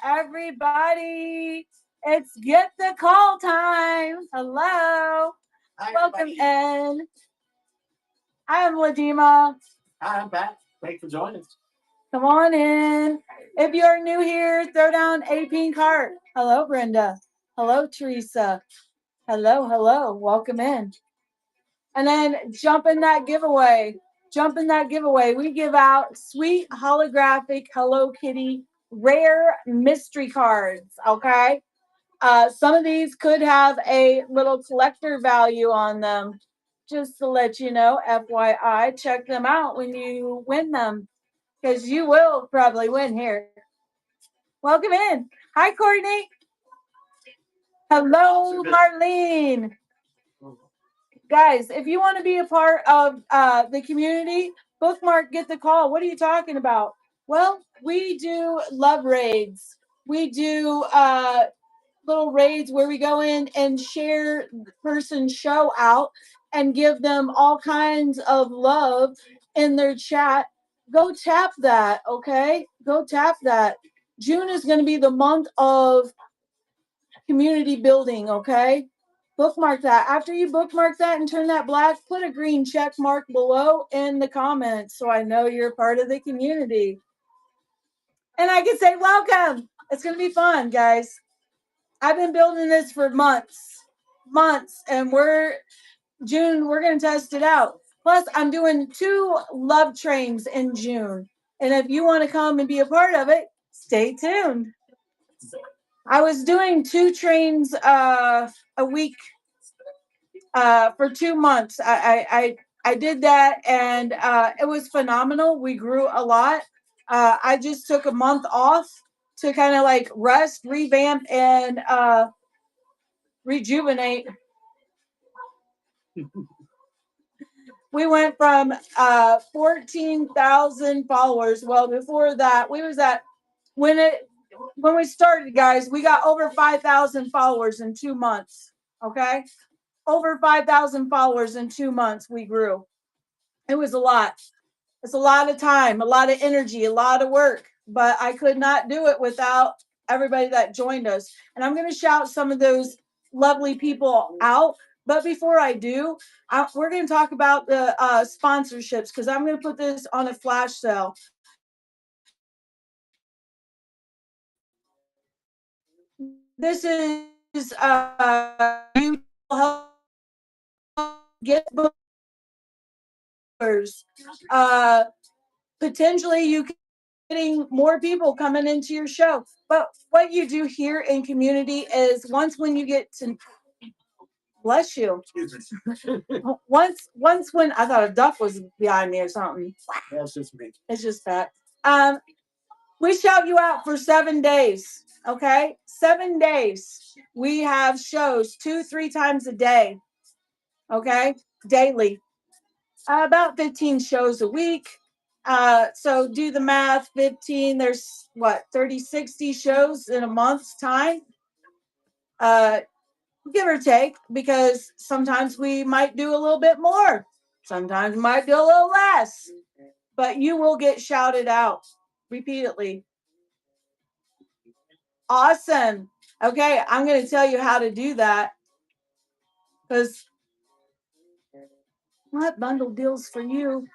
everybody. It's Get the Call time. Hello. Hi, Welcome everybody. in. I'm Ladima. Hi, I'm Pat. Thanks for joining us. Come on in. If you're new here, throw down a pink heart. Hello, Brenda. Hello, Teresa. Hello. Welcome in. And then jump in that giveaway. Jump in that giveaway. We give out sweet holographic Hello Kitty rare mystery cards. Okay. Some of these could have a little collector value on them. Just to let you know, FYI, check them out when you win them because you will probably win here. Welcome in. Hi, Courtney. Hello, Marlene. Guys, if you want to be a part of the community, bookmark Get the Call. What are you talking about? Well, we do love raids. We do little raids where we go in and share the person's show out and give them all kinds of love in their chat. Go tap that, okay? Go tap that. June is going to be the month of community building, okay? Bookmark that. After you bookmark that and turn that black, put a green check mark below in the comments so I know you're part of the community. And I can say welcome. It's going to be fun, guys. I've been building this for months, and we're going to test it out. Plus, I'm doing 2 love trains in June. And if you want to come and be a part of it, stay tuned. I was doing 2 trains a week for 2 months. I did that, and it was phenomenal. We grew a lot. I just took a month off to kind of like rest, revamp, and rejuvenate. We went from 14,000 followers. Well, before that, we was at when we started, guys, we got over 5,000 followers in 2 months. Okay, over 5,000 followers in 2 months. We grew. It was a lot. It's a lot of time, a lot of energy, a lot of work. But I could not do it without everybody that joined us. And I'm going to shout some of those lovely people out. But before I do, we're going to talk about the sponsorships because I'm going to put this on a flash sale. This is you help get bookers. Potentially, you can getting more people coming into your show. But what you do here in community is once when you get to bless you. once when I thought a duck was behind me or something. That's just me. It's just that. Um, we shout you out for 7 days. Okay, 7 days. We have shows 2-3 times a day. Okay, daily. About 15 shows a week. So do the math. 15. There's what 30, 60 shows in a month's time. Uh, Give or take, because sometimes we might do a little bit more. Sometimes we might do a little less. But you will get shouted out repeatedly. Awesome. Okay, I'm going to tell you how to do that because what bundle deals for you?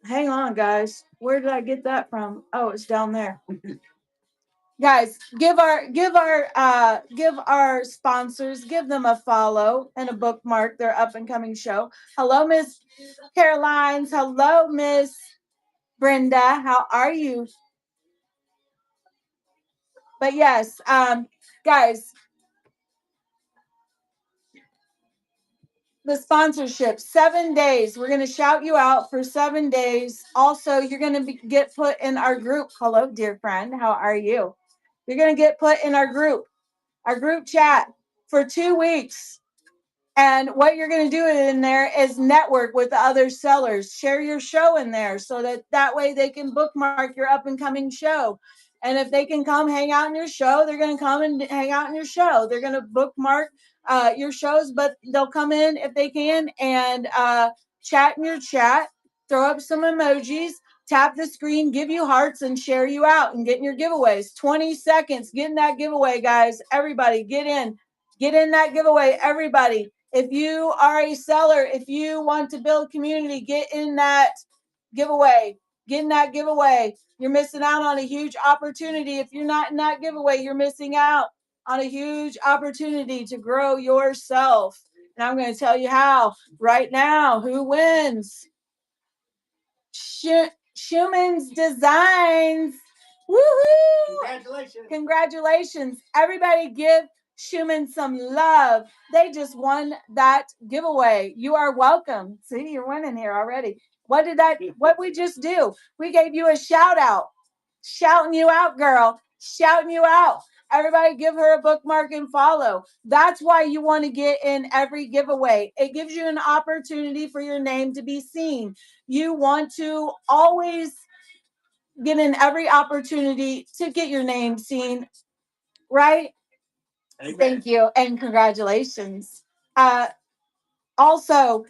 Hang on, guys. Where did I get that from? Oh, it's down there. Guys, give our sponsors, give them a follow and a bookmark their up and coming show. Hello, Miss Carolines. Hello, Miss Brenda. How are you? But yes, guys, the sponsorship 7 days. We're gonna shout you out for 7 days. Also, you're gonna get put in our group. Hello, dear friend. How are you? You're gonna get put in our group chat for 2 weeks. And what you're going to do in there is network with the other sellers. Share your show in there so that way they can bookmark your up and coming show. And if they can come hang out in your show, they're going to come and hang out in your show. They're going to bookmark your shows, but they'll come in if they can and chat in your chat, throw up some emojis, tap the screen, give you hearts, and share you out and get in your giveaways. 20 seconds, get in that giveaway, guys. Everybody, get in that giveaway. Everybody, if you are a seller, if you want to build community, get in that giveaway. Get in that giveaway. You're missing out on a huge opportunity. If you're not in that giveaway, you're missing out on a huge opportunity to grow yourself. And I'm going to tell you how right now. Who wins? Schumann's Designs. Woohoo! Congratulations. Congratulations. Everybody give Schumann some love. They just won that giveaway. You are welcome. See, you're winning here already. What we just do? We gave you a shout out. Shouting you out, girl. Shouting you out. Everybody give her a bookmark and follow. That's why you want to get in every giveaway. It gives you an opportunity for your name to be seen. You want to always get in every opportunity to get your name seen, right? Amen. Thank you and congratulations. Also,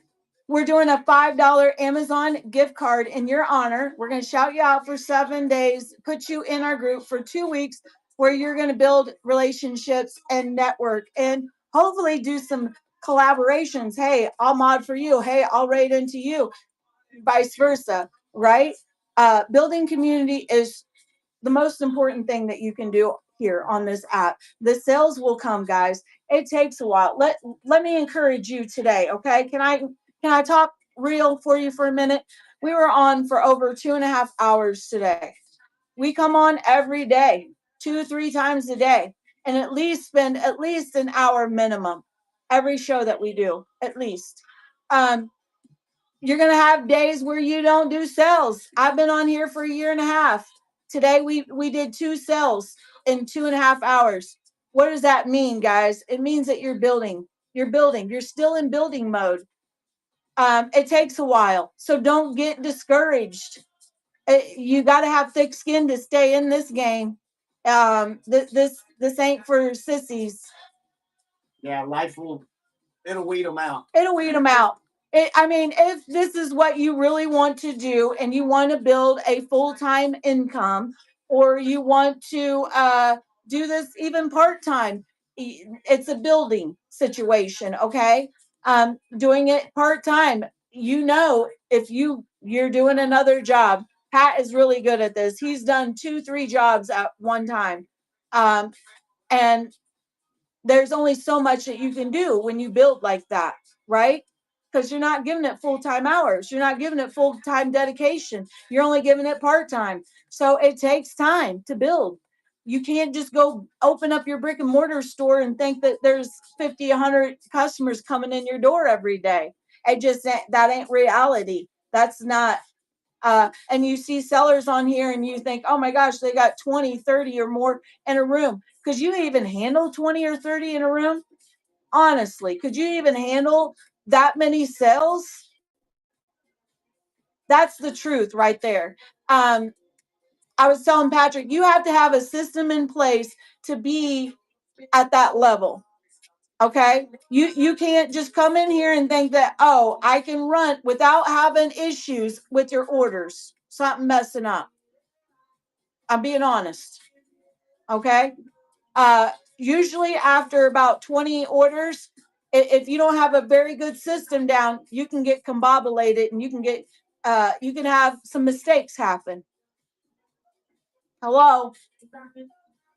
we're doing a $5 Amazon gift card in your honor. We're going to shout you out for 7 days, put you in our group for 2 weeks where you're going to build relationships and network and hopefully do some collaborations. Hey, I'll mod for you. Hey, I'll raid into you, vice versa, right? Building community is the most important thing that you can do here on this app. The sales will come, guys. It takes a while. Let me encourage you today, okay? Can I talk real for you for a minute? We were on for over 2.5 hours today. We come on every day, 2-3 times a day, and at least spend at least an hour minimum every show that we do, at least. You're going to have days where you don't do sales. I've been on here for 1.5 years. Today we did 2 sales in 2.5 hours. What does that mean, guys? It means that you're building. You're building. You're still in building mode. It takes a while, so don't get discouraged. You got to have thick skin to stay in this game. This ain't for sissies. Yeah, it'll weed them out. It'll weed them out. If this is what you really want to do and you want to build a full-time income or you want to do this even part-time, it's a building situation, okay? Doing it part-time, if you're doing another job. Pat is really good at this. He's done 2-3 jobs at one time. And there's only so much that you can do when you build like that, right? Because you're not giving it full-time hours. You're not giving it full-time dedication. You're only giving it part-time. So it takes time to build. You can't just go open up your brick and mortar store and think that there's 50, 100 customers coming in your door every day. That ain't reality. That's not. And you see sellers on here and you think, oh my gosh, they got 20, 30 or more in a room. Could you even handle 20 or 30 in a room? Honestly, could you even handle that many sales? That's the truth right there. I was telling Patrick, you have to have a system in place to be at that level. Okay, you can't just come in here and think that, oh, I can run without having issues with your orders. Something messing up. I'm being honest. Okay. Usually after about 20 orders, if you don't have a very good system down, you can get combobulated and you can have some mistakes happen. Hello.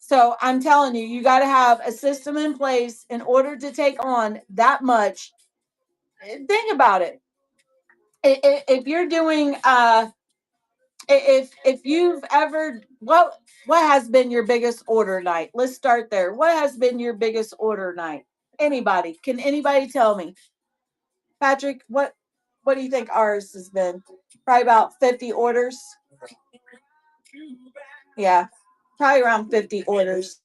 So I'm telling you, you got to have a system in place in order to take on that much. Think about it. If you're doing if you've ever what has been your biggest order night? Let's start there. What has been your biggest order night? Anybody? Can anybody tell me? Patrick, what do you think ours has been? Probably about 50 orders. Yeah. Probably around 50 orders.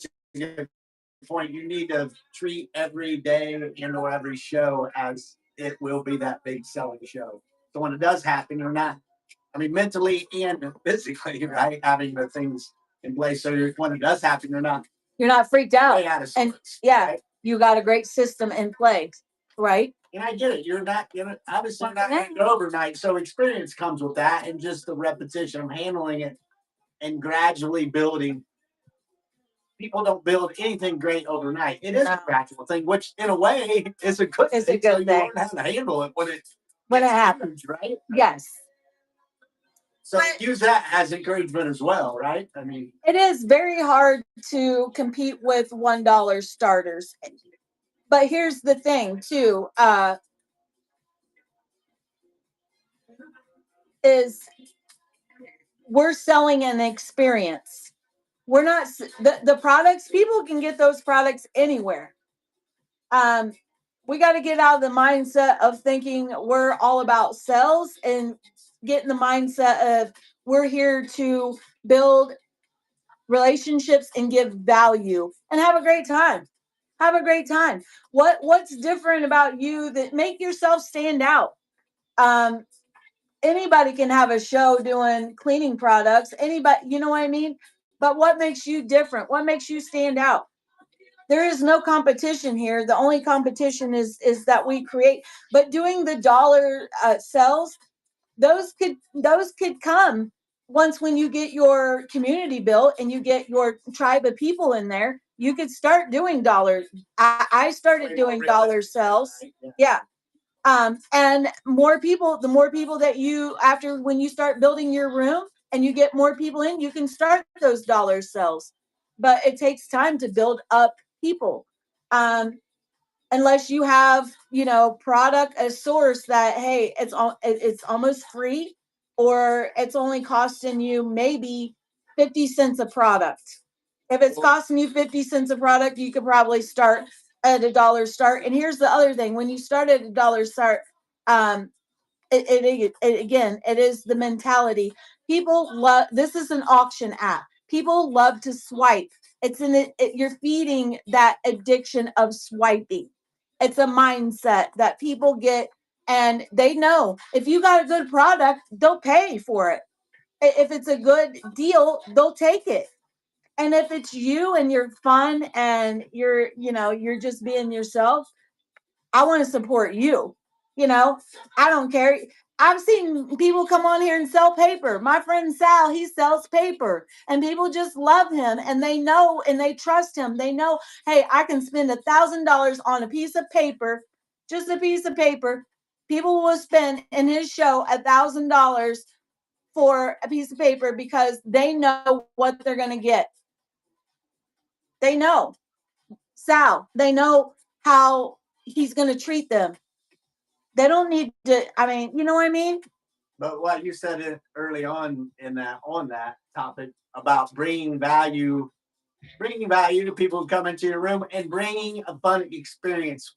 Point, you need to treat every day and or every show as it will be that big selling show. So when it does happen, you're not, mentally and physically, right, having the things in place. So when it does happen, you're not freaked out. Out of and sorts, yeah, right? you got a great system in place, right? And I get it. You're not gonna obviously not gonna go overnight. So experience comes with that, and just the repetition of handling it and gradually building. People don't build anything great overnight. It is a gradual thing, which in a way is a good It's a thing. So good you thing learn how to handle it when it it's happens. huge, right? Yes. So use that as encouragement as well, right? I mean, It is very hard to compete with $1 starters. But here's the thing too, is we're selling an experience. We're not the products, people can get those products anywhere. Um, we got to get out of the mindset of thinking we're all about sales and get in the mindset of we're here to build relationships and give value and have a great time. Have a great time. What's different about you that make yourself stand out? Um, Anybody can have a show doing cleaning products. Anybody, you know what I mean? But what makes you different? What makes you stand out? There is no competition here. The only competition is that we create. But doing the dollar sales, those could come once when you get your community built and you get your tribe of people in there. You could start doing dollars. I started doing dollar sales. Yeah. And more people, the more people that you, after when you start building your room and you get more people in, you can start those dollar sales. But it takes time to build up people. Um, Unless you have, product, a source that, hey, it's almost free, or it's only costing you maybe 50 cents a product. If it's costing you 50 cents a product, you could probably start at a dollar start. And here's the other thing: when you start at a dollar start, um, it again, it is the mentality. People love, this is an auction app. People love to swipe. You're feeding that addiction of swiping. It's a mindset that people get, and they know if you got a good product, they'll pay for it. If it's a good deal, they'll take it. And if it's you and you're fun and you're just being yourself, I want to support you. You know, I don't care. I've seen people come on here and sell paper. My friend Sal, he sells paper, and people just love him, and they know and they trust him. They know, hey, I can spend $1,000 on a piece of paper, just a piece of paper. People will spend in his show $1,000 for a piece of paper because they know what they're going to get. They know Sal. They know how he's going to treat them. They don't need to, I mean, you know what I mean? but what you said it early on that topic about bringing value to people who come into your room and bringing a fun experience,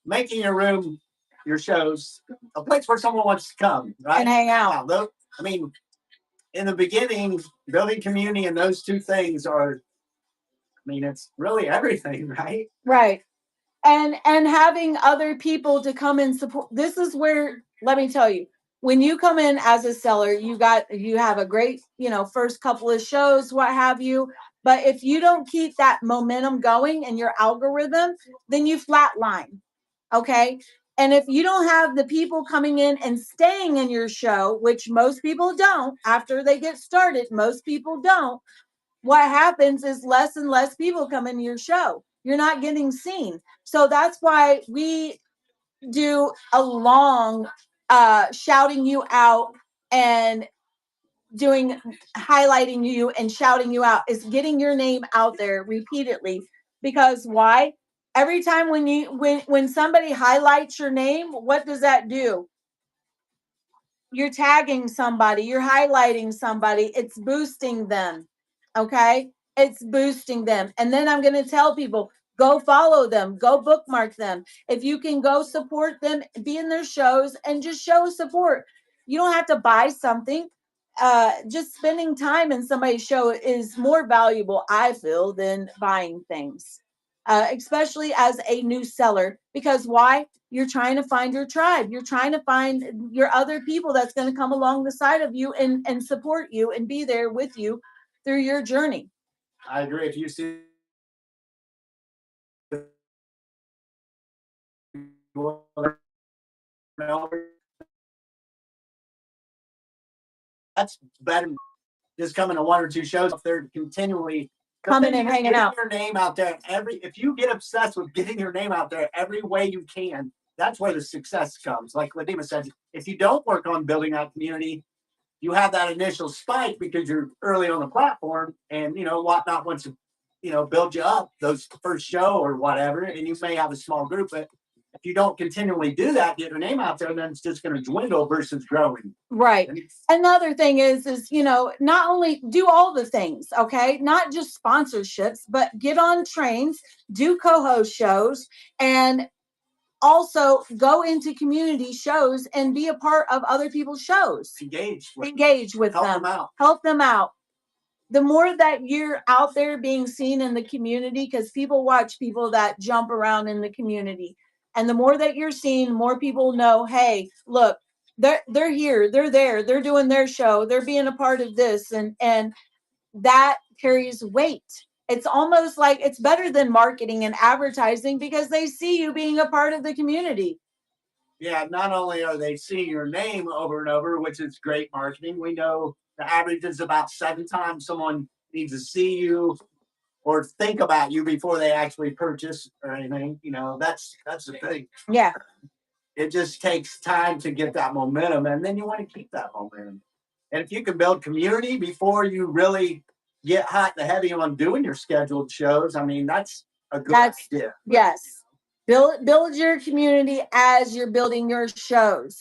making your room, your shows, a place where someone wants to come, right? And hang out. I mean, in the beginning, building community and those two things are, I mean, it's really everything, right? Right. And having other people to come and support. This is where, let me tell you, when you come in as a seller, you have a great, first couple of shows, what have you. But if you don't keep that momentum going in your algorithm, then you flatline. Okay. And if you don't have the people coming in and staying in your show, which most people don't after they get started, most people don't, what happens is less and less people come into your show. You're not getting seen. So that's why we do a long shouting you out and doing highlighting you and shouting you out, is getting your name out there repeatedly. Because why? Every time when somebody highlights your name, what does that do? You're tagging somebody, you're highlighting somebody, it's boosting them. Okay? It's boosting them. And then I'm going to tell people, go follow them, go bookmark them. If you can go support them, be in their shows and just show support. You don't have to buy something. Just spending time in somebody's show is more valuable, I feel, than buying things. Especially as a new seller, because why? You're trying to find your tribe. You're trying to find your other people that's going to come along the side of you and support you and be there with you through your journey. I agree. If you see That's better than just coming to one or two shows. If they're continually coming and hanging out, your name out there if you get obsessed with getting your name out there every way you can, that's where the success comes. Like Ladima said, if you don't work on building that community, you have that initial spike because you're early on the platform, and whatnot wants to build you up those first show or whatever, and you may have a small group, but if you don't continually do that, get your name out there, then it's just going to dwindle versus growing. Right. Another thing is not only do all the things, okay, not just sponsorships, but get on trains, do co-host shows, and also go into community shows and be a part of other people's shows. Engage with them. Help them out. The more that you're out there being seen in the community, because people watch people that jump around in the community, and the more that you're seen, more people know, hey, look, they're here, they're there, they're doing their show, they're being a part of this, and that carries weight. It's almost like it's better than marketing and advertising because they see you being a part of the community. Yeah, not only are they seeing your name over and over, which is great marketing, we know the average is about 7 times someone needs to see you or think about you before they actually purchase or anything. That's the thing. Yeah. It just takes time to get that momentum, and then you want to keep that momentum. And if you can build community before you really get hot and heavy on doing your scheduled shows, I mean, that's a good idea. Yes. Build your community as you're building your shows.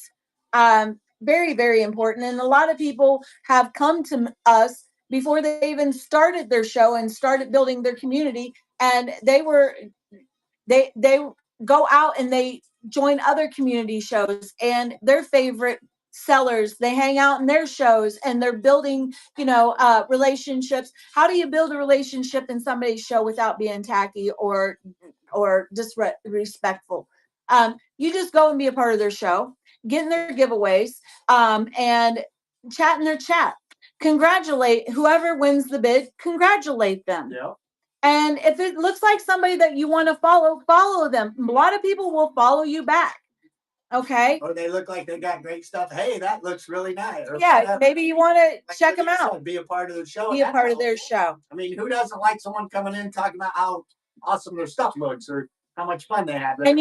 Very, very important. And a lot of people have come to us before they even started their show and started building their community, and they go out and they join other community shows, and their favorite sellers, they hang out in their shows, and they're building relationships. How do you build a relationship in somebody's show without being tacky or disrespectful? You just go and be a part of their show, get in their giveaways, and chat in their chat. Congratulate whoever wins the bid. Congratulate them. Yeah. And if it looks like somebody that you want to follow them. A lot of people will follow you back. Okay. Or they look like they got great stuff. Hey, that looks really nice. Or yeah, whatever. Maybe you want to check them out. Be a part of the show. Be a part of their show. I mean, who doesn't like someone coming in talking about how awesome their stuff looks or how much fun they have? And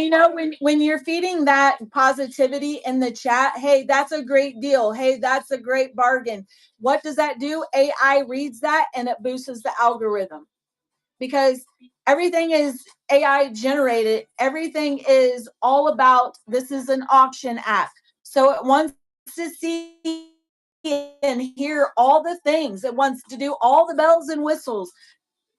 when you're feeding that positivity in the chat, hey, that's a great deal. Hey, that's a great bargain. What does that do? AI reads that and it boosts the algorithm. Because everything is AI generated. Everything is all about, this is an auction app. So it wants to see and hear all the things. It wants to do all the bells and whistles,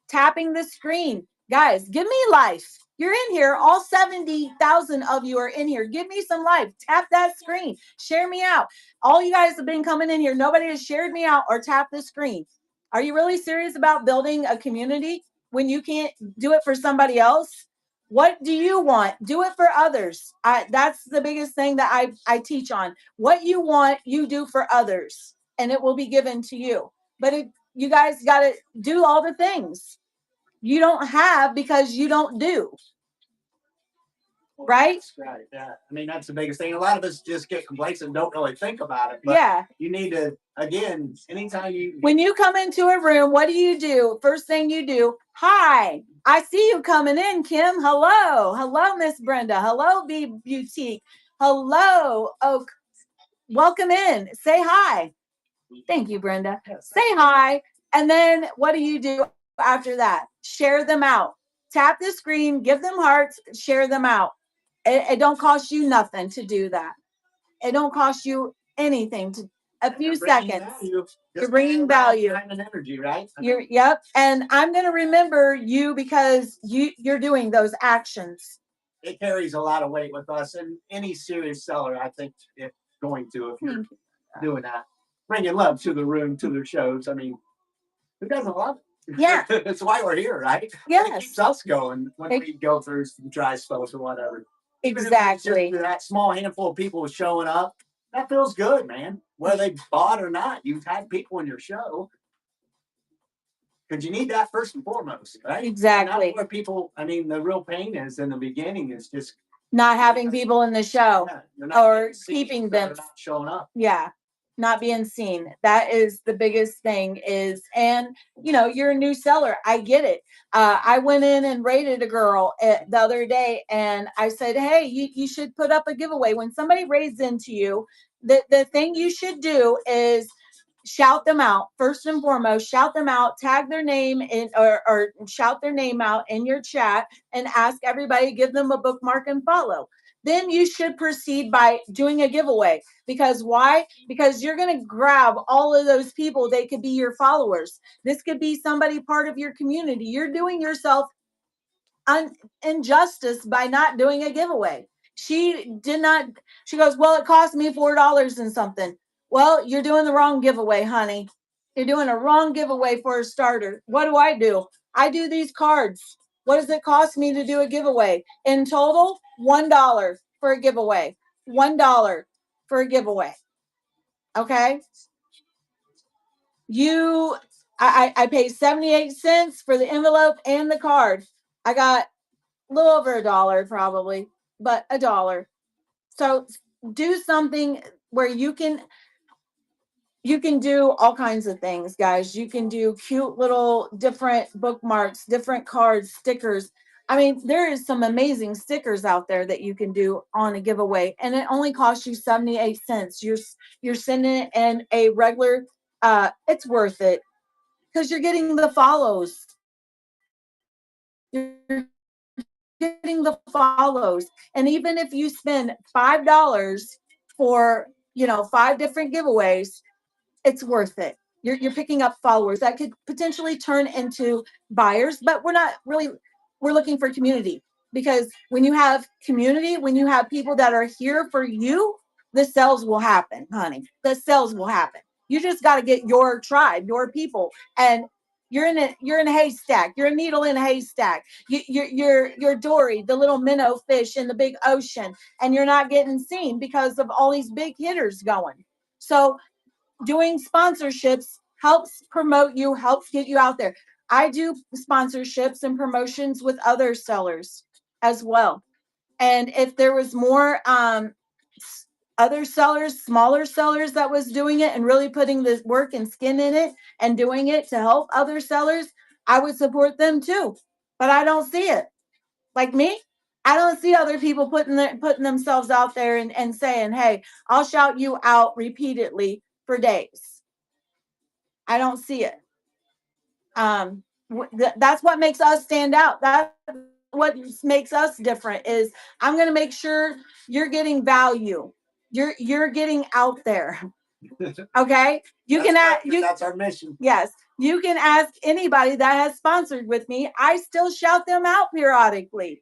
tapping the screen. Guys, give me life. You're in here. All 70,000 of you are in here. Give me some life. Tap that screen. Share me out. All you guys have been coming in here. Nobody has shared me out or tapped the screen. Are you really serious about building a community when you can't do it for somebody else? What do you want? Do it for others. That's the biggest thing that I teach on. What you want, you do for others, and it will be given to you. But you guys got to do all the things you don't have because you don't do. Right? Right. Yeah. I mean, that's the biggest thing. A lot of us just get complacent and don't really think about it. But yeah. You need to, again, anytime when you come into a room, what do? First thing you do, hi, I see you coming in, Kim. Hello. Hello, Miss Brenda. Hello, B Boutique. Hello, Oak. Welcome in. Say hi. Thank you, Brenda. Say hi. And then what do you do after that? Share them out. Tap the screen, give them hearts, share them out. It don't cost you nothing to do that. It don't cost you anything a few seconds. You're bringing value. Time and energy, right? Yep. And I'm going to remember you because you're doing those actions. It carries a lot of weight with us, and any serious seller, I think, if you're doing that, bringing love to the room, to their shows. I mean, who doesn't love it? Yeah. That's why we're here, right? Yes. It keeps us going when we go through some dry spells or whatever. Exactly. Just that small handful of people showing up, that feels good, man. Whether they bought or not, you've had people in your show. Because you need that first and foremost, right? Exactly. And that's where people, I mean, the real pain is in the beginning is just not having people in the show, or keeping them showing up. Yeah, not being seen. That is the biggest thing. Is and you're a new seller. I get it. I went in and rated a girl the other day, and I said, hey, you should put up a giveaway when somebody raises into you. The thing you should do is shout them out first and foremost. Shout them out, tag their name in, or shout their name out in your chat, and ask everybody, give them a bookmark and follow. Then you should proceed by doing a giveaway. Because why? Because you're going to grab all of those people. They could be your followers. This could be somebody part of your community. You're doing yourself injustice by not doing a giveaway. She did not. She goes, well, it cost me $4 and something. Well, you're doing the wrong giveaway, honey. You're doing a wrong giveaway for a starter. What do? I do these cards. What does it cost me to do a giveaway? In total, $1 for a giveaway. $1 for a giveaway. Okay. I paid 78 cents for the envelope and the card. I got a little over $1 probably, but $1. So do something where you can do all kinds of things, guys. You can do cute little different bookmarks, different cards, stickers. I mean, there is some amazing stickers out there that you can do on a giveaway, and it only costs you 78 cents. You're sending it in a regular. It's worth it because you're getting the follows. You're getting the follows, and even if you spend $5 for 5 different giveaways, it's worth it. You're picking up followers that could potentially turn into buyers, but we're looking for community, because when you have community, when you have people that are here for you, the sales will happen, honey. The sales will happen. You just got to get your tribe, your people, and you're in a haystack. You're a needle in a haystack. You're Dory, the little minnow fish in the big ocean, and you're not getting seen because of all these big hitters going. So doing sponsorships helps promote you, helps get you out there. I do sponsorships and promotions with other sellers as well. And if there was more other sellers, smaller sellers that was doing it and really putting the work and skin in it and doing it to help other sellers, I would support them too. But I don't see it. Like me, I don't see other people putting themselves out there and saying, hey, I'll shout you out repeatedly for days. I don't see it. That's what makes us stand out. That's what makes us different. Is I'm going to make sure you're getting value. You're getting out there. Okay, that's our mission. Yes, you can ask anybody that has sponsored with me. I still shout them out periodically.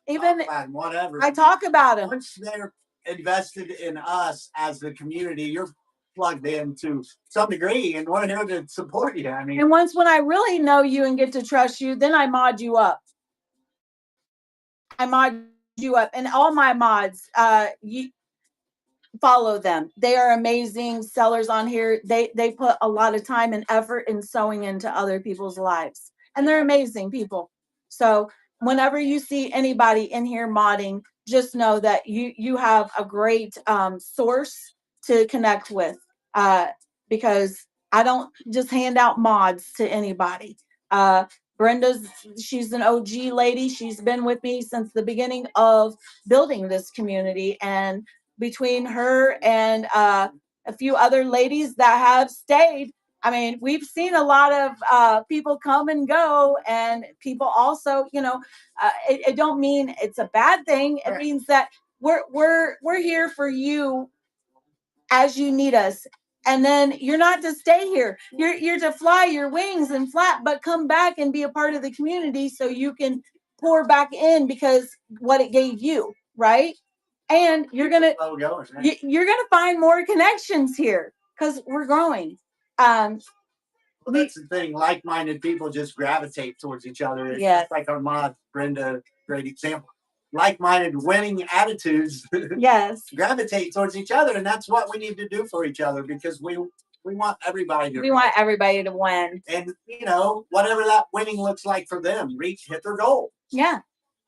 Even whatever. I talk about them. Once they're invested in us as the community, you're plugged in to some degree, and we're here to support you. I mean, and once when I really know you and get to trust you, then I mod you up. And all my mods, you follow them. They are amazing sellers on here. They put a lot of time and effort in sewing into other people's lives, and they're amazing people. So whenever you see anybody in here modding, just know that you have a great source to connect with, because I don't just hand out mods to anybody. Brenda's, she's an OG lady. She's been with me since the beginning of building this community, and between her and a few other ladies that have stayed, I mean, we've seen a lot of people come and go, and people also, it don't mean it's a bad thing. It means that we're here for you as you need us. And then you're not to stay here. You're to fly your wings and flap, but come back and be a part of the community so you can pour back in because what it gave you, right? And you're gonna find more connections here because we're growing. Well, that's the thing. Like-minded people just gravitate towards each other. It's Yes. like our mod, Brenda, great example. Like-minded, winning attitudes, Yes. gravitate towards each other, and that's what we need to do for each other because we want everybody to. We want everybody to win, and whatever that winning looks like for them, hit their goal. Yeah.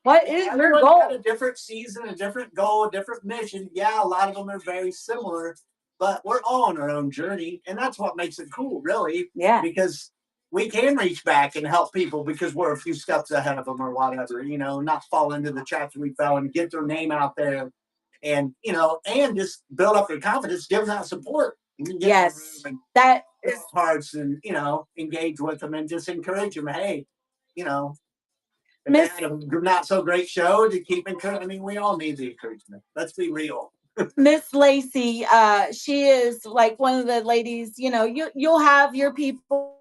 What is your Everyone's goal? got a different season, a different goal, a different mission. Yeah, a lot of them are very similar, but we're all on our own journey, and that's what makes it cool, really. Yeah. Because we can reach back and help people because we're a few steps ahead of them or whatever. Not fall into the traps we fell and get their name out there, and and just build up their confidence, give them that support. Yes, that is Hearts and engage with them and just encourage them. Hey, you know, if they Miss had a not so great show to keep encouraging. I mean, we all need the encouragement. Let's be real. Miss Lacey. She is like one of the ladies. You'll have your people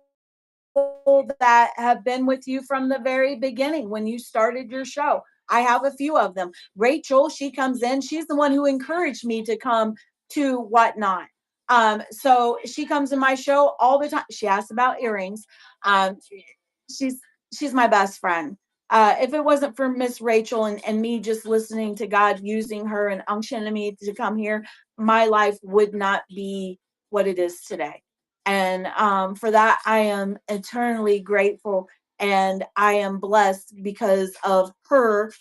that have been with you from the very beginning when you started your show. I have a few of them. Rachel, she comes in. She's the one who encouraged me to come to Whatnot. So she comes in my show all the time. She asks about earrings. Um, she's she's my best friend. If it wasn't for Miss Rachel and me just listening to God using her and unctioning me to come here, my life would not be what it is today. And for that, I am eternally grateful. And I am blessed because of her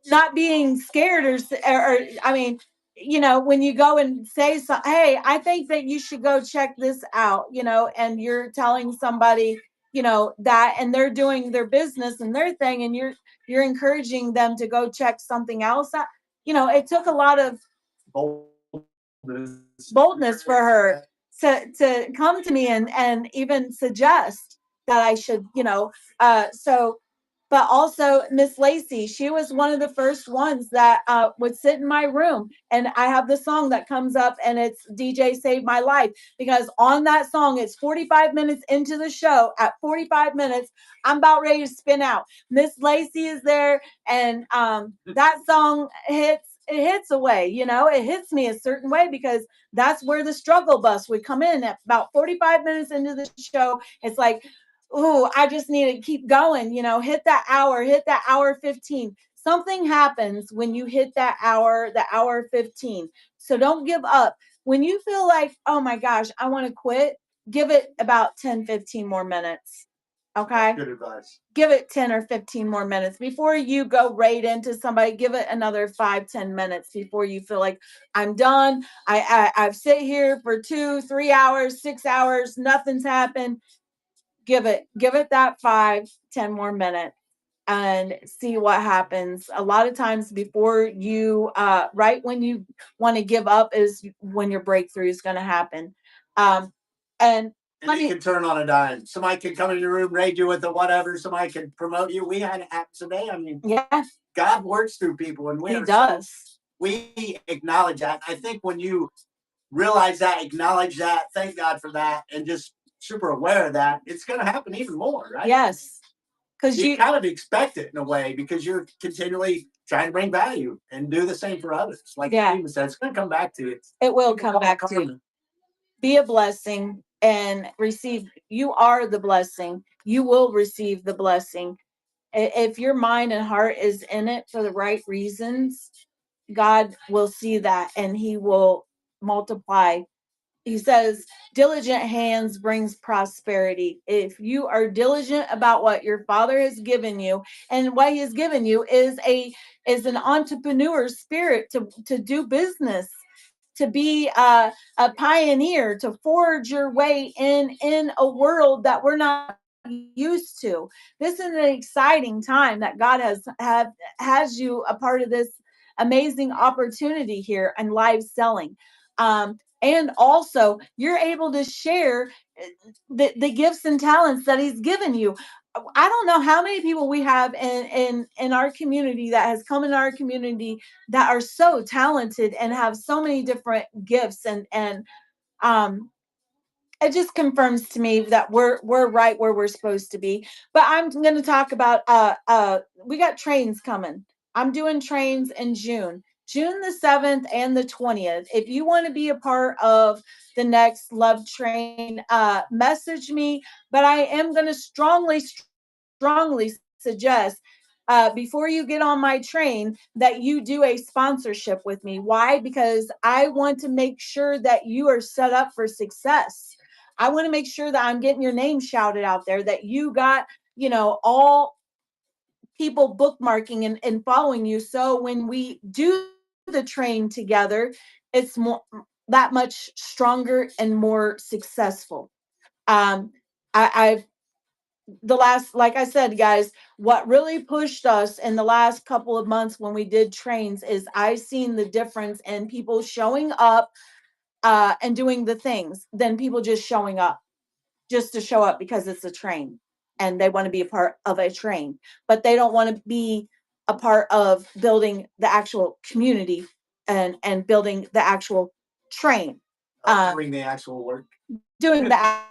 not being scared or I mean, when you go and say, so, hey, I think that you should go check this out, and you're telling somebody, that, and they're doing their business and their thing, and you're encouraging them to go check something else out. It took a lot of boldness for her to come to me and even suggest that I should, so. But also Miss Lacey, she was one of the first ones that would sit in my room, and I have the song that comes up, and it's DJ Saved My Life, because on that song, it's 45 minutes into the show. At 45 minutes, I'm about ready to spin out. Miss Lacey is there, and that song hits away, it hits me a certain way, because that's where the struggle bus would come in at about 45 minutes into the show. It's like, oh, I just need to keep going, hit that hour 15. Something happens when you hit the hour 15. So don't give up. When you feel like, oh my gosh, I want to quit, give it about 10, 15 more minutes. Okay. Good advice. Give it 10 or 15 more minutes before you go right into somebody. Give it another 5, 10 minutes before you feel like I'm done. I've sit here for 2, 3 hours, 6 hours, nothing's happened. Give it that 5, 10 more minutes and see what happens. A lot of times before you right when you want to give up is when your breakthrough is going to happen. And And it can turn on a dime. Somebody can come in your room, raid you with the whatever. Somebody can promote you. We had apps today. I mean, yeah, God works through people, and he does. We acknowledge that. I think when you realize that, acknowledge that, thank God for that, and just super aware of that, it's going to happen even more, right? Yes, because you kind of expect it in a way because you're continually trying to bring value and do the same for others. Like Stephen said, it's going to come back to you. It will come back to you. Be a blessing and receive. You are the blessing. You will receive the blessing. If your mind and heart is in it for the right reasons, God will see that and he will multiply. He says, diligent hands brings prosperity. If you are diligent about what your father has given you, and what he has given you is an entrepreneur spirit to do business, to be a pioneer, to forge your way in a world that we're not used to. This is an exciting time that God has you a part of this amazing opportunity here and live selling. And also you're able to share the gifts and talents that he's given you. I don't know how many people we have in our community that has come in our community that are so talented and have so many different gifts, and um it just confirms to me that we're right where we're supposed to be. But I'm going to talk about we got trains coming. I'm doing trains in June the 7th and the 20th. If you want to be a part of the next love train, message me. But I am going to strongly suggest, before you get on my train, that you do a sponsorship with me. Why? Because I want to make sure that you are set up for success. I want to make sure that I'm getting your name shouted out there, that you got, all people bookmarking and following you. So when we do the train together, it's more that much stronger and more successful. Um, I've the last, like I said, guys, what really pushed us in the last couple of months when we did trains is I seen the difference in people showing up and doing the things than people just showing up just to show up because it's a train and they want to be a part of a train, but they don't want to be a part of building the actual community and building the actual train. Doing the actual work. Doing the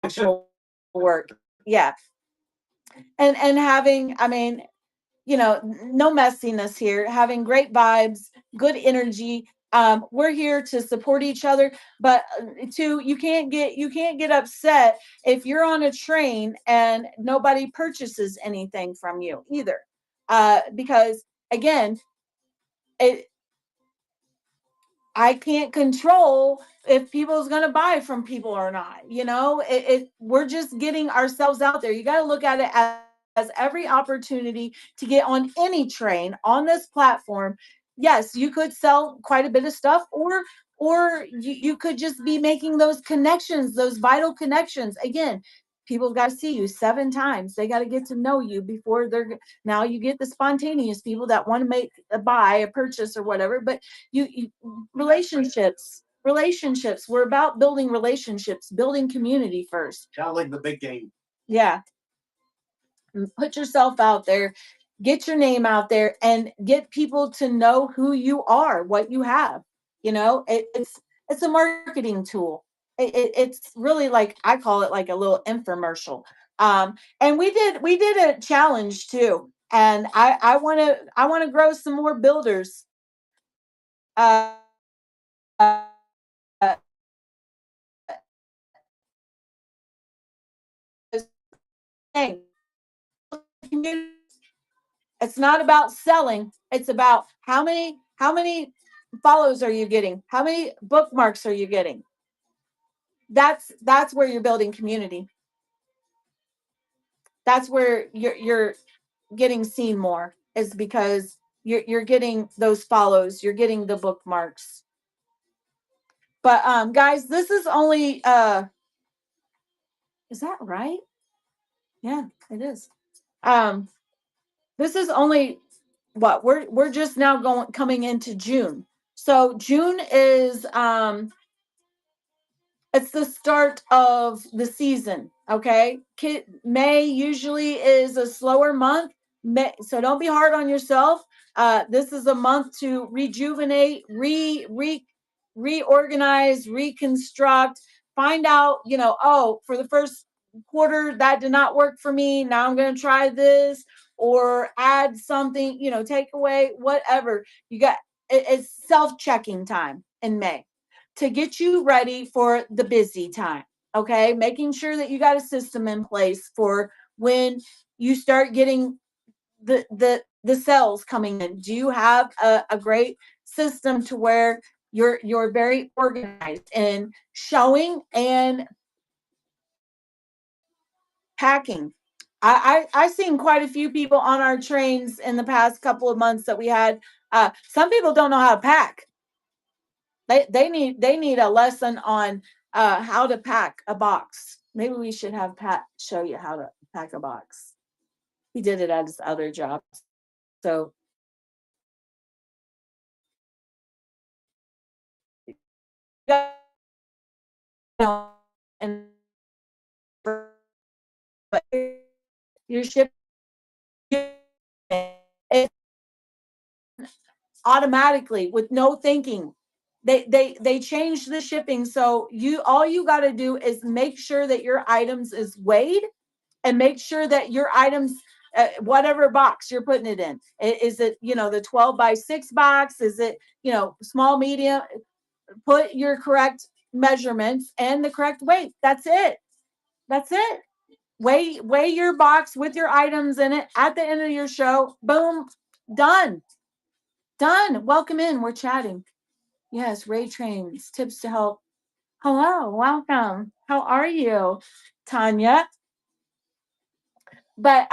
actual work. Yeah. And having, I mean, no messiness here, having great vibes, good energy. We're here to support each other, but you can't get upset if you're on a train and nobody purchases anything from you either. Because again, it I can't control if people's going to buy from people or not. We're just getting ourselves out there. You got to look at it as every opportunity to get on any train on this platform. Yes, you could sell quite a bit of stuff, or you could just be making those connections, those vital connections. Again, people got to see you 7 times. They got to get to know you before now you get the spontaneous people that want to make a buy, a purchase or whatever, but you relationships, we're about building relationships, building community first. Kind of like the big game. Yeah. Put yourself out there, get your name out there, and get people to know who you are, what you have. It's a marketing tool. It's really, like, I call it like a little infomercial. And we did a challenge too, and I want to grow some more builders. It's not about selling. It's about how many follows are you getting? How many bookmarks are you getting? That's where you're building community. That's where you're getting seen more, is because you're getting those follows, you're getting the bookmarks. But guys, this is only is that right? Yeah, it is. Um this is only what we're just now going coming into June. So June is it's the start of the season. Okay. May usually is a slower month. So don't be hard on yourself. This is a month to rejuvenate, reorganize, reconstruct, find out, oh, for the first quarter that did not work for me. Now I'm going to try this, or add something, take away whatever you got. It's self-checking time in May to get you ready for the busy time. Okay. Making sure that you got a system in place for when you start getting the sales coming in. Do you have a great system to where you're very organized and showing and packing? I seen quite a few people on our trains in the past couple of months that we had. Some people don't know how to pack. They need a lesson on how to pack a box. Maybe we should have Pat show you how to pack a box. He did it at his other job. So and but your ship it automatically with no thinking. They changed the shipping, so all you got to do is make sure that your items is weighed, and make sure that your items, whatever box you're putting it in, is it the 12x6 box, is it small, medium, put your correct measurements and the correct weight. That's it. Weigh your box with your items in it at the end of your show. Boom, done. Welcome in, we're chatting. Yes, Ray Trains, tips to help. Hello, welcome. How are you, Tanya? But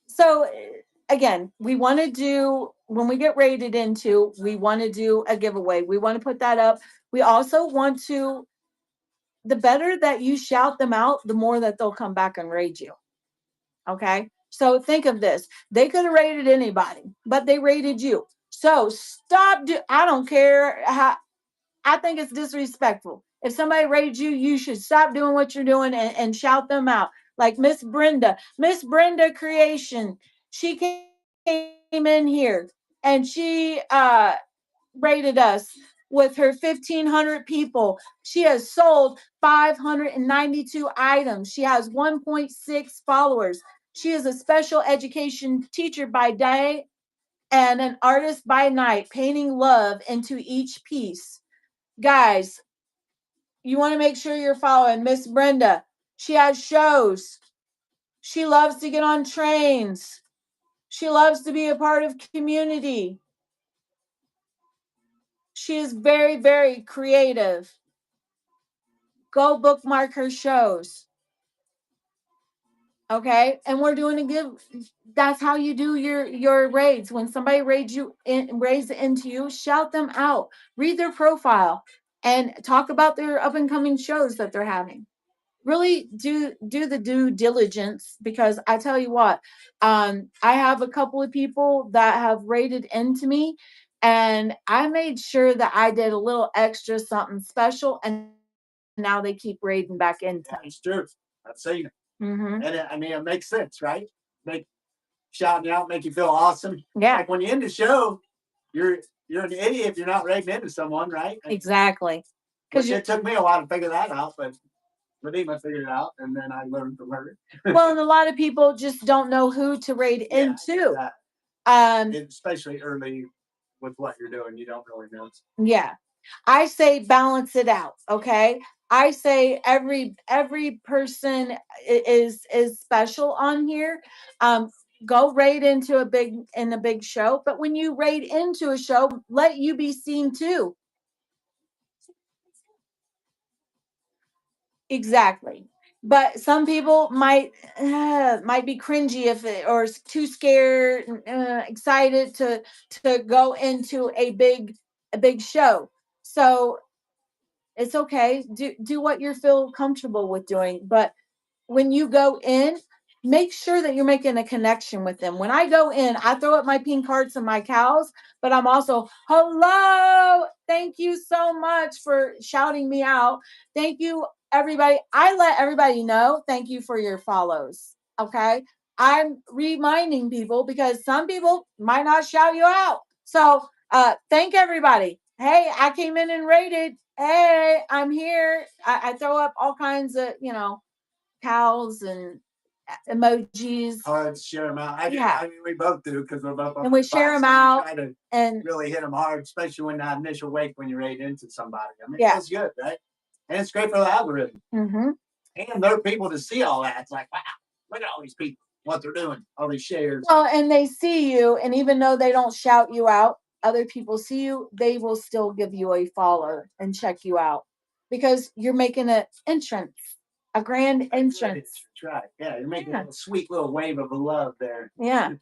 So again, we want to do, when we get rated into, we want to do a giveaway. We want to put that up. We also want to, the better that you shout them out, the more that they'll come back and raid you. Okay. So think of this. They could have rated anybody, but they rated you. So stop. I don't care how, I think it's disrespectful. If somebody rates you, you should stop doing what you're doing and shout them out. Like Miss Brenda Creation. She came in here and she rated us with her 1,500 people. She has sold 592 items. She has 1.6 followers. She is a special education teacher by day and an artist by night, painting love into each piece. Guys, you want to make sure you're following Miss Brenda. She has shows. She loves to get on trains. She loves to be a part of community. She is very, very creative. Go bookmark her shows. Okay. And we're doing a give. That's how you do your raids. When somebody raids into you, shout them out. Read their profile and talk about their up and coming shows that they're having. Really do the due diligence, because I tell you what, I have a couple of people that have rated into me, and I made sure that I did a little extra something special, and now they keep raiding back into me. Yeah, it's true. I've seen it. Mm-hmm. And I mean, it makes sense, right? Make shouting out, make you feel awesome. Yeah. Like when you end the show, you're you're an idiot if you're not rating into someone, right? Exactly. Because it took me a while to figure that out, but Medina figured it out, and then I learned from her. Well, and a lot of people just don't know who to raid into. Especially early with what you're doing, you don't really know. Yeah. I say balance it out, okay? I say every person is special on here. Um go raid into a big show, but when you raid into a show, let you be seen too. Exactly. But some people might be cringy if it, or too scared, excited to go into a big show. So it's okay. Do what you feel comfortable with doing. But when you go in, make sure that you're making a connection with them. When I go in, I throw up my pink hearts and my cows, but I'm also, hello, thank you so much for shouting me out. Thank you, everybody. I let everybody know, thank you for your follows. Okay. I'm reminding people because some people might not shout you out. So thank everybody. Hey, I came in and rated. Hey, I'm here. I throw up all kinds of, cows and emojis. Hard to share them out. Yeah. I mean, we both do because we're both on And we the share spot, them so we out try to and really hit them hard, especially when that initial wake when you rate into somebody. I mean, Yeah. that's good, right? And it's great for the algorithm. hmm And there are people to see all that. It's like, wow, look at all these people, what they're doing, all these shares. Well, and they see you, and even though they don't shout you out, other people see you, they will still give you a follow and check you out because you're making an entrance, a grand entrance. That's right. Yeah, you're making Yeah. a sweet little wave of love there. Yeah.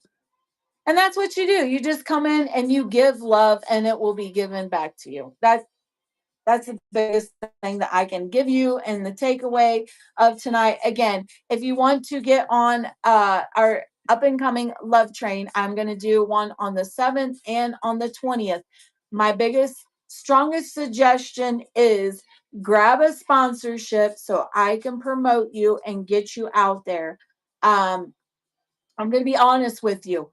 And that's what you do. You just come in and you give love, and it will be given back to you. That's the biggest thing that I can give you. And the takeaway of tonight, again, if you want to get on our up and coming love train, I'm going to do one on the 7th and on the 20th. My biggest, strongest suggestion is grab a sponsorship so I can promote you and get you out there. I'm going to be honest with you.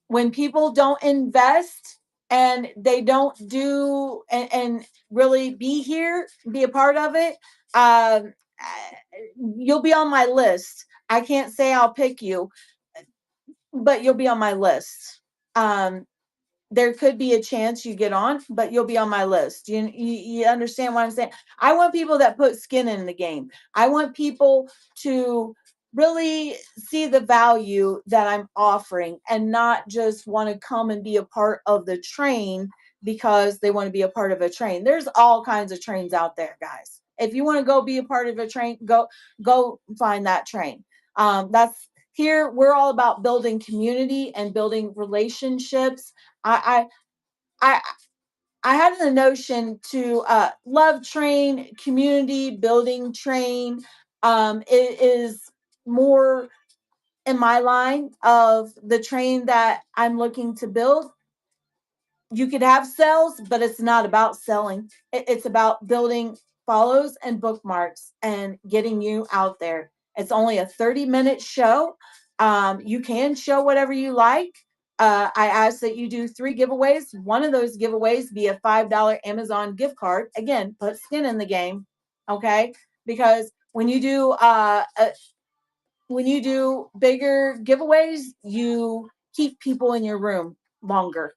When people don't invest and they don't do and really be here, be a part of it, you'll be on my list. I can't say I'll pick you, but you'll be on my list. Um, there could be a chance you get on, but you'll be on my list. You understand what I'm saying? I want people that put skin in the game. I want people to really see the value that I'm offering and not just want to come and be a part of the train because they want to be a part of a train. There's all kinds of trains out there, guys. If you want to go be a part of a train, go find that train. That's here we're all about building community and building relationships. I I had the notion to love train, community building train. It is more in my line of the train that I'm looking to build. You could have sales, but it's not about selling. It's about building follows and bookmarks and getting you out there. It's only a 30-minute show. You can show whatever you like. I ask that you do 3 giveaways. One of those giveaways be a $5 Amazon gift card. Again, put skin in the game. Okay. Because when you do bigger giveaways, you keep people in your room longer.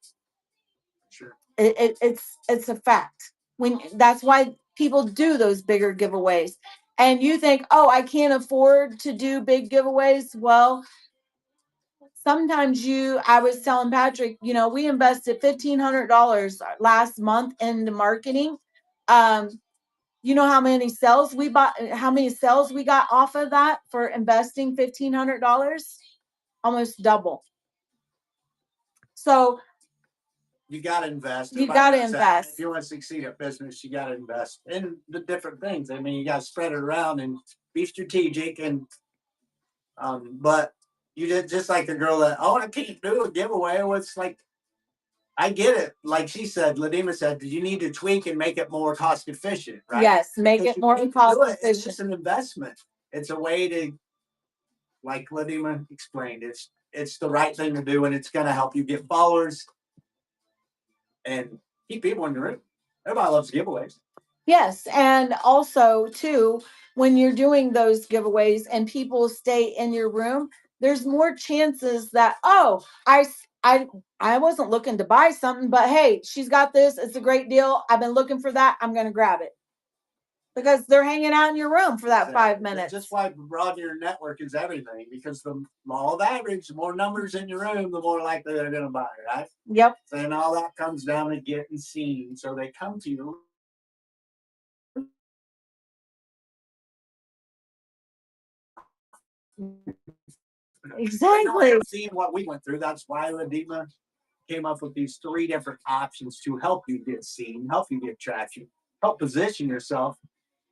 Sure. It's a fact. When that's why people do those bigger giveaways. And you think, oh, I can't afford to do big giveaways. Well, sometimes I was telling Patrick, we invested $1,500 last month into marketing. Um, you know how many sales we got off of that for investing $1,500? Almost double. So you got to invest. You got to If invest. you want to succeed at business, you got to invest in the different things. I mean, you got to spread it around and be strategic. And but you did just like the girl that, oh, I can't do a giveaway. Well, it's like, I get it. Like she said, Ladima said, you need to tweak and make it more cost efficient, right? Yes, make Because it more cost It's efficient. just an investment. It's a way to, like Ladima explained, it's the right thing to do, and it's going to help you get followers and keep people in the room. Everybody loves giveaways. Yes, and also too, when you're doing those giveaways and people stay in your room, there's more chances that, oh, I wasn't looking to buy something, but hey, she's got this. It's a great deal. I've been looking for that. I'm going to grab it. Because they're hanging out in your room for that 5 minutes. That's just why broadening your network is everything. Because the law of average, the more numbers in your room, the more likely they're going to buy, right? Yep. And all that comes down to getting seen. So they come to you. Exactly. Seeing what we went through, that's why Ladima came up with these 3 different options to help you get seen, help you get traction, help position yourself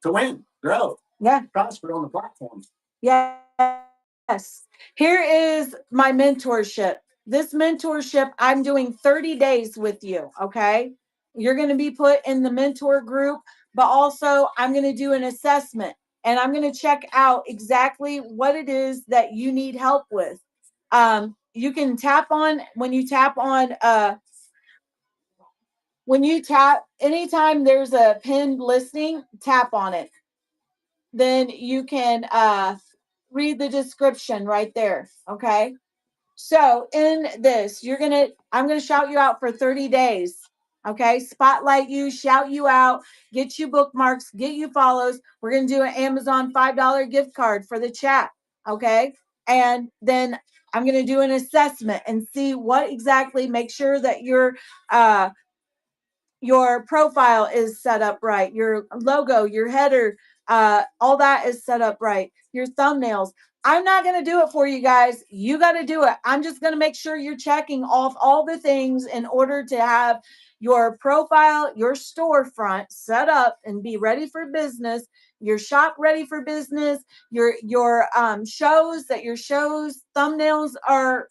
to win, grow, prosper on the platform. Yes. Here is my mentorship. This mentorship, I'm doing 30 days with you. Okay. You're going to be put in the mentor group, but also I'm going to do an assessment and I'm going to check out exactly what it is that you need help with. You can tap on when you tap anytime there's a pinned listing, tap on it. Then you can read the description right there. Okay. So in this, I'm gonna shout you out for 30 days. Okay, spotlight you, shout you out, get you bookmarks, get you follows. We're gonna do an Amazon $5 gift card for the chat. Okay, and then I'm gonna do an assessment and see what exactly. Make sure that your profile is set up right, your logo, your header, all that is set up right, your thumbnails. I'm not going to do it for you guys. You got to do it. I'm just going to make sure you're checking off all the things in order to have your profile, your storefront set up and be ready for business, your shop ready for business, your shows, that your shows thumbnails are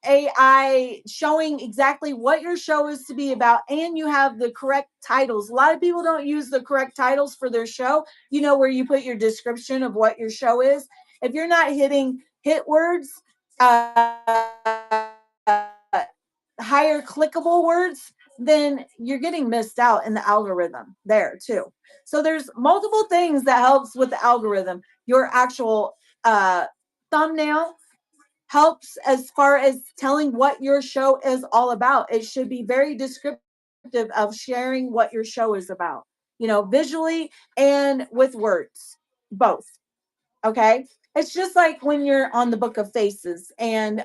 AI showing exactly what your show is to be about, and you have the correct titles. A lot of people don't use the correct titles for their show. You know, where you put your description of what your show is. If you're not hitting hit words, higher clickable words, then you're getting missed out in the algorithm there too. So there's multiple things that helps with the algorithm. Your actual thumbnail helps as far as telling what your show is all about. It should be very descriptive of sharing what your show is about, visually and with words, both. Okay. It's just like when you're on the Book of Faces and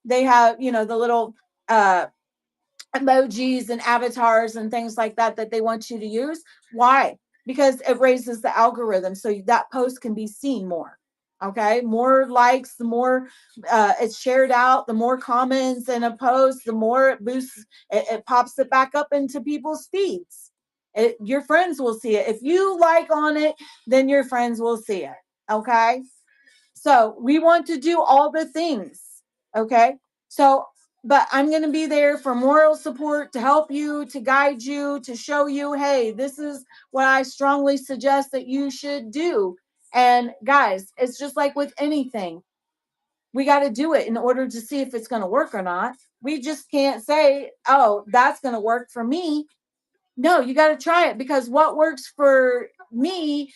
they have, the little emojis and avatars and things like that they want you to use. Why? Because it raises the algorithm so that post can be seen more. Okay, more likes, the more it's shared out, the more comments in a post, the more it boosts, it pops it back up into people's feeds. Your friends will see it. If you like on it, then your friends will see it. Okay, so we want to do all the things. Okay, so but I'm going to be there for moral support, to help you, to guide you, to show you, hey, this is what I strongly suggest that you should do. And guys, it's just like with anything. We got to do it in order to see if it's going to work or not. We just can't say, oh, that's going to work for me. No, you got to try it, because what works for me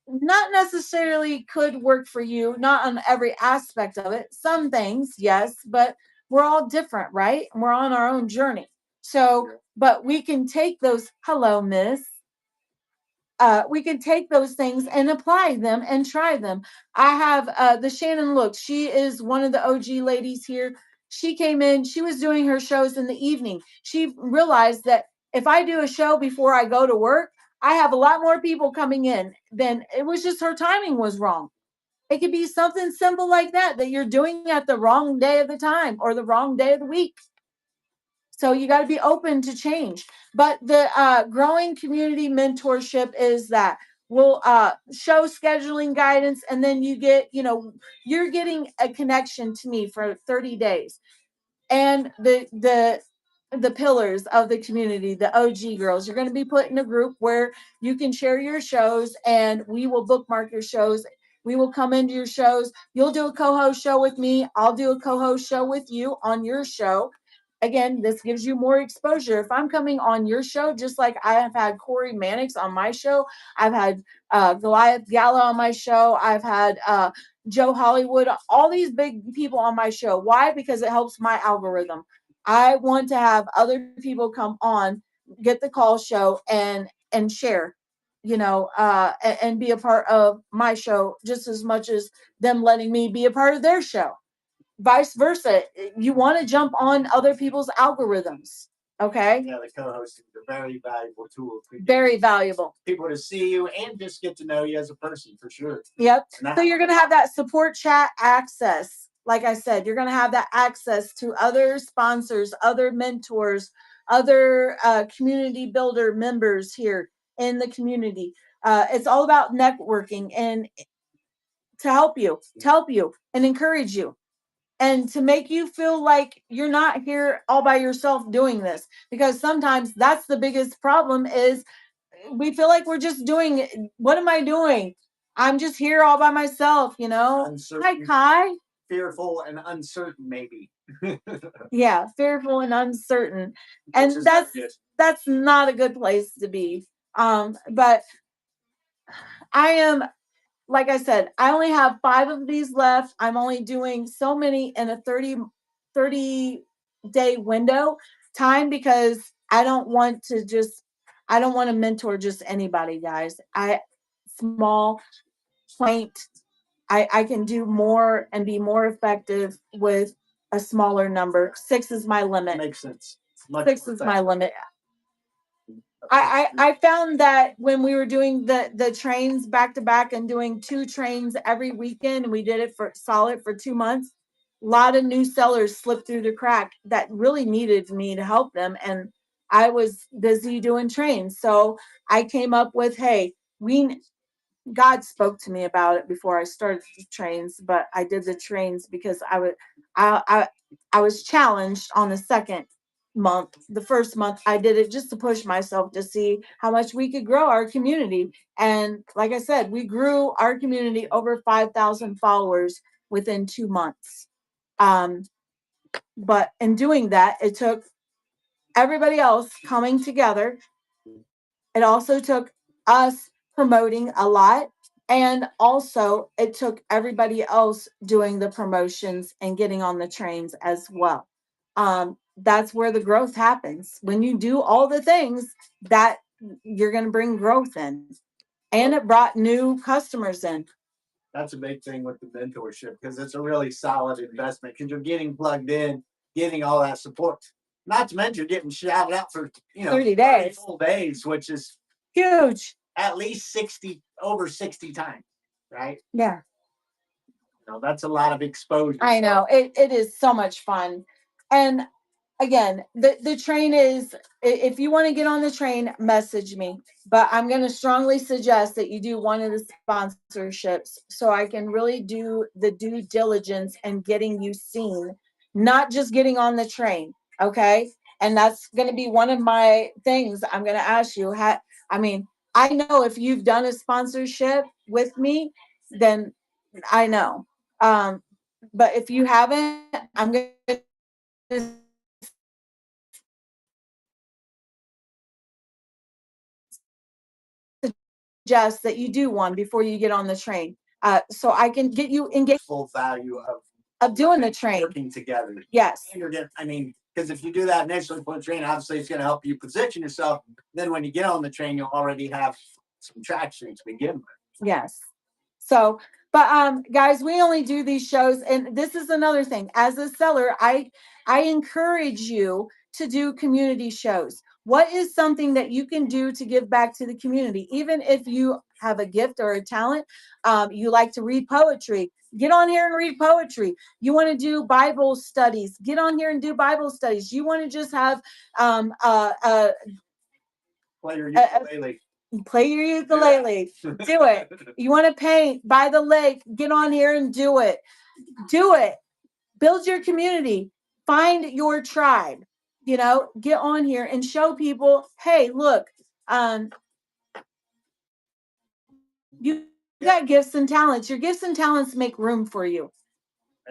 not necessarily could work for you, not on every aspect of it. Some things, yes, but we're all different, right? And we're on our own journey. So, but we can take those, hello, miss. We can take those things and apply them and try them. I have the Shannon Look. She is one of the OG ladies here. She came in, she was doing her shows in the evening. She realized that if I do a show before I go to work, I have a lot more people coming in. Then it was just her timing was wrong. It could be something simple like that, that you're doing at the wrong day of the time or the wrong day of the week. So you got to be open to change. But the growing community mentorship is that we'll show scheduling guidance, and then you get, you're getting a connection to me for 30 days. And the pillars of the community, the OG girls, you're going to be put in a group where you can share your shows, and we will bookmark your shows. We will come into your shows. You'll do a co-host show with me. I'll do a co-host show with you on your show. Again, this gives you more exposure. If I'm coming on your show, just like I have had Corey Mannix on my show, I've had Goliath Gala on my show, I've had Joe Hollywood, all these big people on my show. Why? Because it helps my algorithm. I want to have other people come on, get the call show, and share, and be a part of my show just as much as them letting me be a part of their show. Vice versa. You want to jump on other people's algorithms. Okay. Yeah, the co-hosting is a very valuable tool. Very valuable. People to see you and just get to know you as a person, for sure. Yep. So you're going to have that support chat access. Like I said, you're going to have that access to other sponsors, other mentors, other community builder members here in the community. It's all about networking and to help you, and encourage you, and to make you feel like you're not here all by yourself doing this, because sometimes that's the biggest problem is we feel like we're just doing it. What am I doing? I'm just here all by myself, Uncertain, Hi, Kai. Fearful and uncertain, maybe. Yeah, fearful and uncertain. And that's not a good place to be. But I am, like I said, I only have 5 of these left. I'm only doing so many in a 30-day window time, because I don't want to mentor just anybody, guys. Small, quaint. I can do more and be more effective with a smaller number. 6 is my limit. Makes sense. 6 is my limit. I found that when we were doing the trains back to back and doing 2 trains every weekend, and we did it for solid for 2 months, a lot of new sellers slipped through the crack that really needed me to help them. And I was busy doing trains. So I came up with, hey, God spoke to me about it before I started the trains, but I did the trains because I was challenged on the second month. The first month I did it just to push myself to see how much we could grow our community. And like I said, we grew our community over 5,000 followers within 2 months. But in doing that, it took everybody else coming together. It also took us promoting a lot. And also, it took everybody else doing the promotions and getting on the trains as well. That's where the growth happens. When you do all the things, that you're going to bring growth in. And it brought new customers in. That's a big thing with the mentorship, because it's a really solid investment, because you're getting plugged in, getting all that support. Not to mention getting shouted out for 30 days. Full days, which is huge. At least over 60 times, right? Yeah. That's a lot of exposure. I know it is so much fun. And again, the train is, if you want to get on the train, message me. But I'm going to strongly suggest that you do one of the sponsorships so I can really do the due diligence and getting you seen, not just getting on the train. Okay. And that's going to be one of my things I'm going to ask you. I mean, I know if you've done a sponsorship with me, then I know. Um, but if you haven't, I'm going to suggest that you do one before you get on the train. So I can get you engaged. Full value Of doing the train. Working together. Yes. And you're getting, I mean, because if you do that initially for the train, obviously it's going to help you position yourself. Then when you get on the train, you'll already have some traction to begin with. Yes. So, but guys, we only do these shows, and this is another thing. As a seller, I encourage you to do community shows. What is something that you can do to give back to the community? Even if you have a gift or a talent, you like to read poetry, get on here and read poetry. You want to do Bible studies, get on here and do Bible studies. You want to just have play your ukulele. Play your ukulele. Do it. You want to paint by the lake, get on here and do it. Do it. Build your community. Find your tribe. Get on here and show people, hey, look, you got gifts and talents. Your gifts and talents make room for you.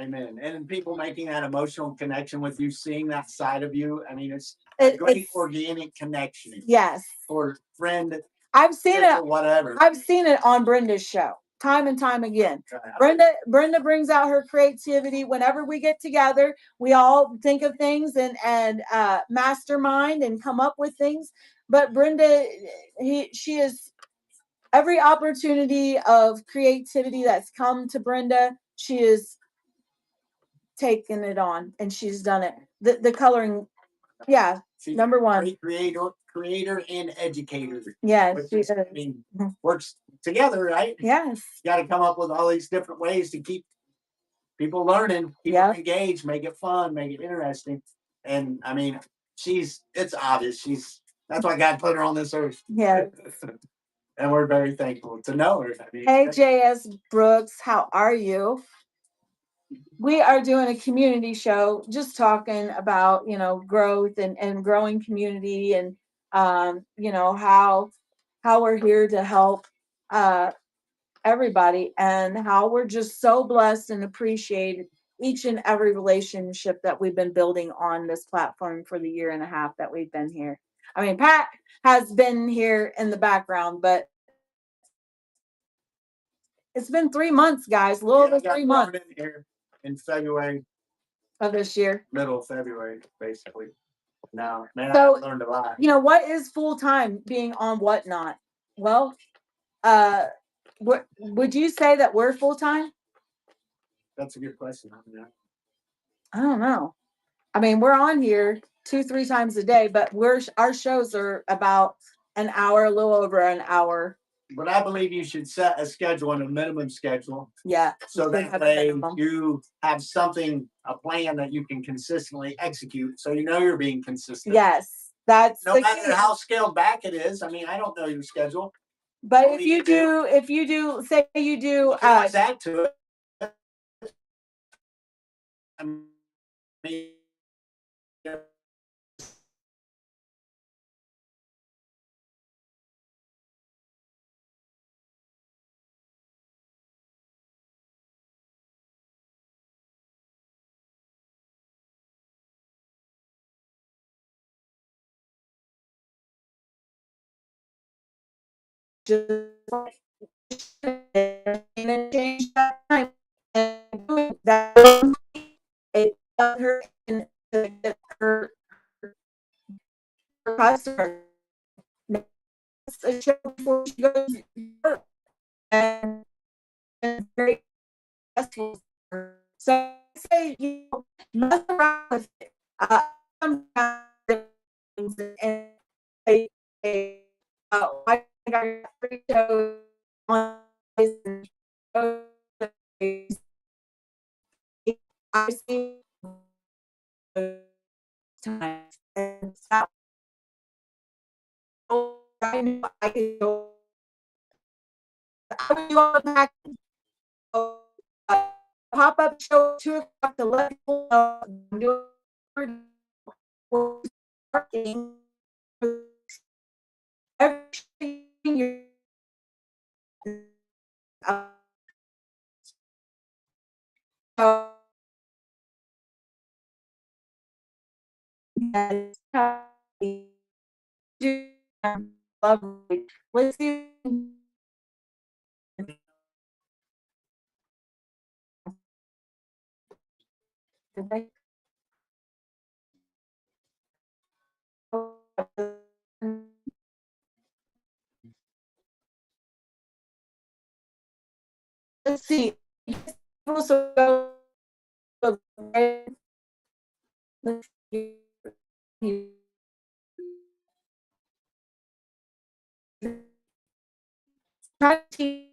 Amen. And people making that emotional connection with you, seeing that side of you. I mean, it's a great organic connection. Yes. For friend. I've seen it. Whatever. I've seen it on Brenda's show time and time again. Brenda brings out her creativity whenever we get together. We all think of things and mastermind and come up with things. But Brenda, she is every opportunity of creativity that's come to Brenda, she is taken it on and she's done it. The coloring, yeah, she's number one. Creator and educator. Yes, I mean, works together, right? Yes. You got to come up with all these different ways to keep people learning, keep them engaged, make it fun, make it interesting. And I mean, it's obvious. That's why God put her on this earth. Yeah. And we're very thankful to know her. I mean, hey, J.S. Brooks, how are you? We are doing a community show, just talking about, growth and growing community and, how we're here to help everybody and how we're just so blessed and appreciate each and every relationship that we've been building on this platform for the year and a half that we've been here. I mean, Pat has been here in the background, but it's been 3 months, guys, a little over 3 months. In here in February of this year. Middle of February, basically. No, man, so, I learned a lot. What is full time being on Whatnot? Well, would you say that we're full time? That's a good question. I don't know. I mean, we're on here 2-3 times a day, but our shows are about an hour, a little over an hour. But I believe you should set a schedule and a minimum schedule. Yeah. So that way you have a plan that you can consistently execute. So you're being consistent. Yes. That's no matter how scaled back it is. I mean, I don't know your schedule. But if you do, say you do, that to it. I mean, just change that time and doing that. It got her in her customer. A show before she goes to work and very successful. So say mess around with it. And I got 3 shows on I see times and stop. I knew I could go. I would do all the packing. Uh, Pop up show 2 o'clock to let people know I'm doing working. Everything you're uh, yes, do lovely. Let's see. Let's see. Also go. Let's see. Try to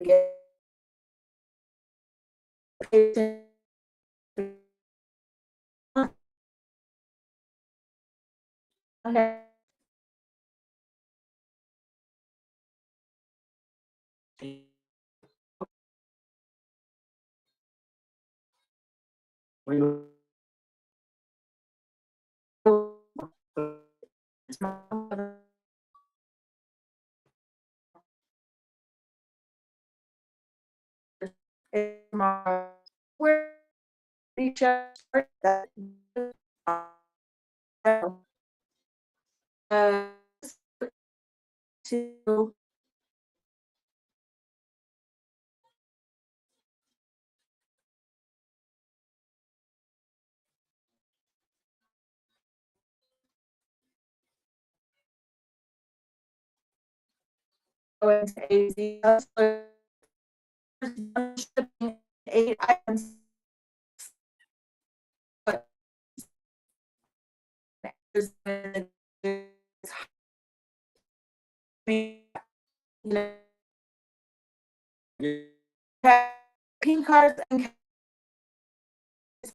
get patient. Okay. Where each other that uh, to go into AZ hustlers, 8 items, but you know, pink cards and